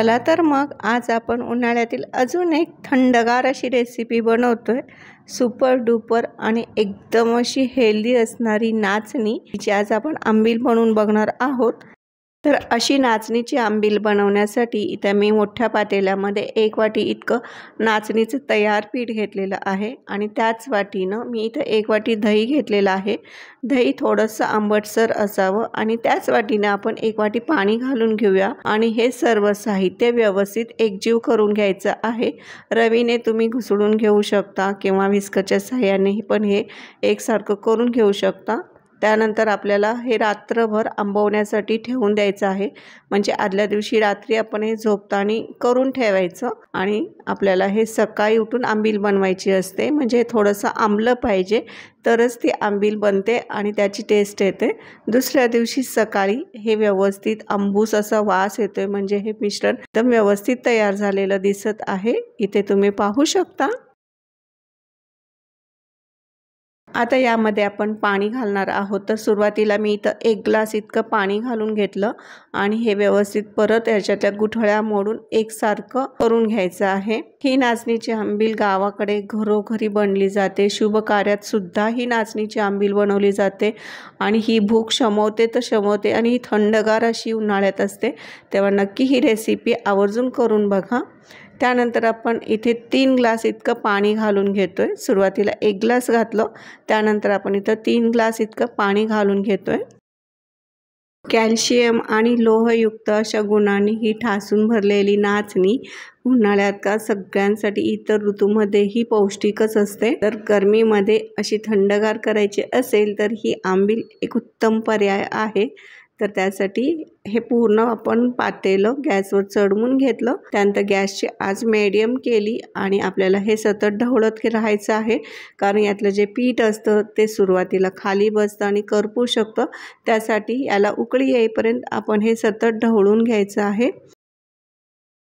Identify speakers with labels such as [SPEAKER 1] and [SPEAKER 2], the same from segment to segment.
[SPEAKER 1] चला तर मग आज आपण उन्हाळ्यातील अजून एक थंडगार अशी रेसिपी बनवतोय। सुपर डुपर आणि एकदम अशी हेल्दी असणारी नाचणी, जी आज आपण आंबील बनवून बघणार आहोत। तर अशी नाचणीची आंबील बनवण्यासाठी इथे मी मोठ्या पातेल्यामध्ये 1 वाटी इतकं नाचणीचं तयार पीठ घेतलेलं आहे आणि त्याच वाटीनं मी इथे 1 वाटी दही घेतलेलं आहे। दही थोडंसं आंबटसर असावं आणि त्याच वाटीने आपण 1 वाटी पाणी घालून घेऊया आणि हे सर्व साहित्य व्यवस्थित एकजीव करून घ्यायचं आहे। रवीने तुम्ही घुसळून घेऊ शकता किंवा व्हिस्करच्या सहाय्याने पण हे एकसारखं करून घेऊ शकता। त्यानंतर आपल्याला हे रात्रभर आंबवण्यासाठी ठेवून द्यायचं आहे। म्हणजे आदल्या दिवशी रात्री आपण हे झोपताना करून ठेवायचं आणि आपल्याला हे सकाळी उठून आंबील बनवायची असते। म्हणजे थोडंसं आंबलं पाहिजे तरच ती आंबील बनते आणि त्याची टेस्ट येते। दुसऱ्या दिवशी सकाळी हे व्यवस्थित आंबूस असा वास येतोय, म्हणजे हे मिश्रण एकदम व्यवस्थित तयार झालेलं दिसत आहे। इथे तुम्ही पाहू शकता। आता यामध्ये आपण पाणी घालणार आहोत। तर सुरुवातीला मी इथं 1 ग्लास इतकं पाणी घालून घेतलं आणि हे व्यवस्थित परत याच्यातल्या गुठळ्या मोडून एकसारखं करून घ्यायचं आहे। ही नाचणीची आंबील गावाकडे घरोघरी बनली जाते। शुभ कार्यात सुद्धा ही नाचणीची आंबील बनवली जाते आणि ही भूक शमवते तर शमवते आणि ही थंडगार अशी उन्हाळ्यात असते। तेव्हा नक्की ही रेसिपी आवर्जून करून बघा। त्यानंतर आपण इथे 3 ग्लास इतकं पाणी घालून घेतोय। सुरुवातीला 1 ग्लास घातलं, त्यानंतर आपण इथं 3 ग्लास इतकं पाणी घालून घेतोय। कॅल्शियम आणि लोहयुक्त अशा गुणांनी ही ठासून भरलेली नाचणी उन्हाळ्यात का सगळ्यांसाठी इतर ऋतूमध्येही पौष्टिकच असते। तर गरमीमध्ये अशी थंडगार करायची असेल तर ही आंबील एक उत्तम पर्याय आहे। तर त्यासाठी हे पूर्ण आपण पातेलं गॅसवर चढवून घेतलं। त्यानंतर गॅसची आच मीडियम केली आणि आपल्याला हे सतत ढवळत राहायचं आहे, कारण यातलं जे पीठ असतं ते सुरुवातीला खाली बसतं आणि करपू शकतं। त्यासाठी याला उकळी येईपर्यंत आपण हे सतत ढवळून घ्यायचं आहे।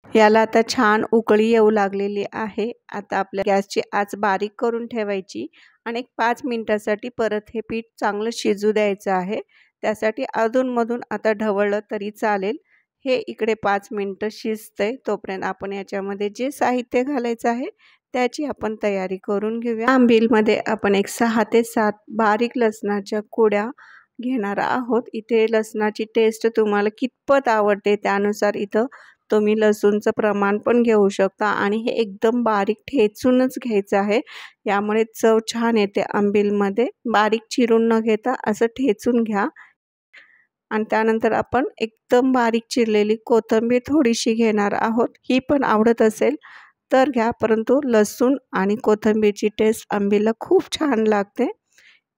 [SPEAKER 1] याला आता छान उकळी येऊ लागलेली आहे। आता आपल्या गॅसची आच बारीक करून ठेवायची आणि 5 मिनिटासाठी परत हे पीठ चांगलं शिजू द्यायचं आहे। त्यासाठी अधूनमधून आता ढवळलं तरी चालेल। हे इकडे 5 मिनिटं शिजतंय, तोपर्यंत आपण याच्यामध्ये जे साहित्य घालायचं आहे त्याची आपण तयारी करून घेऊया। आंबीलमध्ये आपण एक 6 ते 7 बारीक लसणाच्या कुड्या घेणार आहोत। इथे लसणाची टेस्ट तुम्हाला कितपत आवडते त्यानुसार इथं तुम्ही लसूणचं प्रमाण पण घेऊ शकता आणि हे एकदम बारीक ठेचूनच घ्यायचं आहे। यामुळे चव छान येते आंबीलमध्ये। बारीक चिरून न घेता असं ठेचून घ्या। आणि त्यानंतर आपण एकदम बारीक चिरलेली कोथिंबीर थोडीशी घेणार आहोत। ही पण आवडत असेल तर घ्या, परंतु लसूण आणि कोथिंबीरची टेस्ट आंबीलला खूप छान लागते।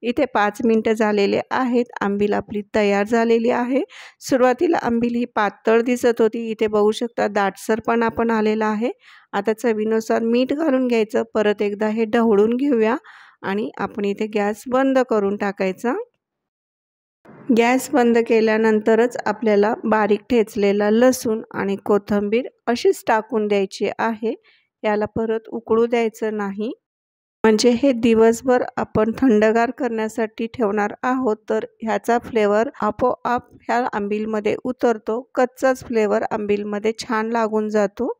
[SPEAKER 1] इथे 5 मिनिटं झालेले आहेत। आंबील आपली तयार झालेली आहे। सुरुवातीला आंबील ही पातळ दिसत होती, इथे बघू शकता दाटसरपणा पण आलेला आहे। आता चवीनुसार मीठ घालून घ्यायचं। परत एकदा हे ढवळून घेऊया आणि आपण इथे गॅस बंद करून टाकायचा। गॅस बंद केल्यानंतरच आपल्याला बारीक ठेचलेला लसूण आणि कोथिंबीर अशीच टाकून द्यायची आहे। याला परत उकळू द्यायचं नाही, म्हणजे हे दिवसभर आपण थंडगार करण्यासाठी ठेवणार आहोत। तर ह्याचा फ्लेवर आपोआप ह्या आंबीलमध्ये उतरतो। कच्चाच फ्लेवर आंबीलमध्ये छान लागून जातो।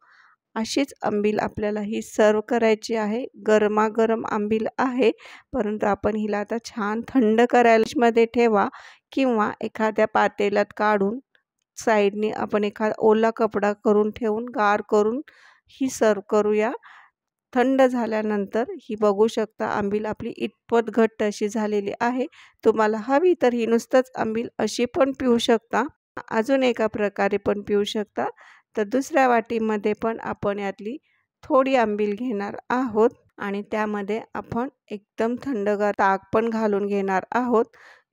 [SPEAKER 1] अशीच आंबील आपल्याला ही सर्व करायची आहे। गरमागरम आंबील आहे, परंतु आपण हिला आता छान थंड करायला मध्ये ठेवा किंवा एखाद्या पातेल्यात काढून साईडने आपण एखादा ओला कपडा करून ठेवून गार करून ही सर्व करूया। थंड झाल्यानंतर ही बघू शकता आंबील आपली इतपत घट्ट अशी झालेली आहे। तुम्हाला हवी तर ही नुसतंच आंबील अशी पण पिऊ शकता, अजून एका प्रकारे पण पिऊ शकता। तर दुसऱ्या वाटीमध्ये पण आपण यातली थोडी आंबील घेणार आहोत आणि त्यामध्ये आपण एकदम थंडगार ताक पण घालून घेणार आहोत।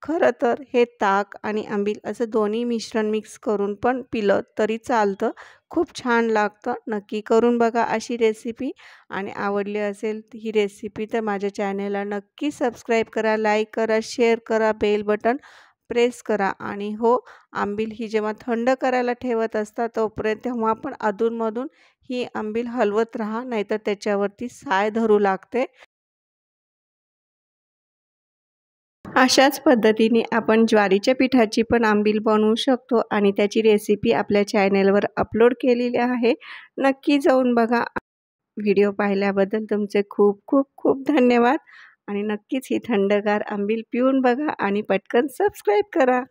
[SPEAKER 1] खरं तर हे ताक आणि आंबील असं दोन्ही मिश्रण मिक्स करून पण पिलं तरी चालतं, खूप छान लागतं। नक्की करून बघा अशी रेसिपी आणि आवडली असेल ही रेसिपी तर माझ्या चॅनलला नक्की सबस्क्राईब करा, लाईक करा, शेअर करा, बेल बटन प्रेस करा। आणि हो, आंबील ही जेव्हा थंड करायला ठेवत असता तोपर्यंत तेव्हा आपण अधूनमधून ही आंबील हलवत राहा, नाहीतर त्याच्यावरती साय धरू लागते। अशाच पद्धतीने आपण ज्वारीच्या पिठाची पण आंबील बनवू शकतो आणि त्याची रेसिपी आपल्या चॅनलवर अपलोड केलेली आहे. नक्की जाऊन बघा. व्हिडिओ पाहिल्याबद्दल तुमचे खूप खूप खूप धन्यवाद आणि नक्कीच ही थंडगार आंबील पिऊन बघा आणि पटकन सबस्क्राईब करा.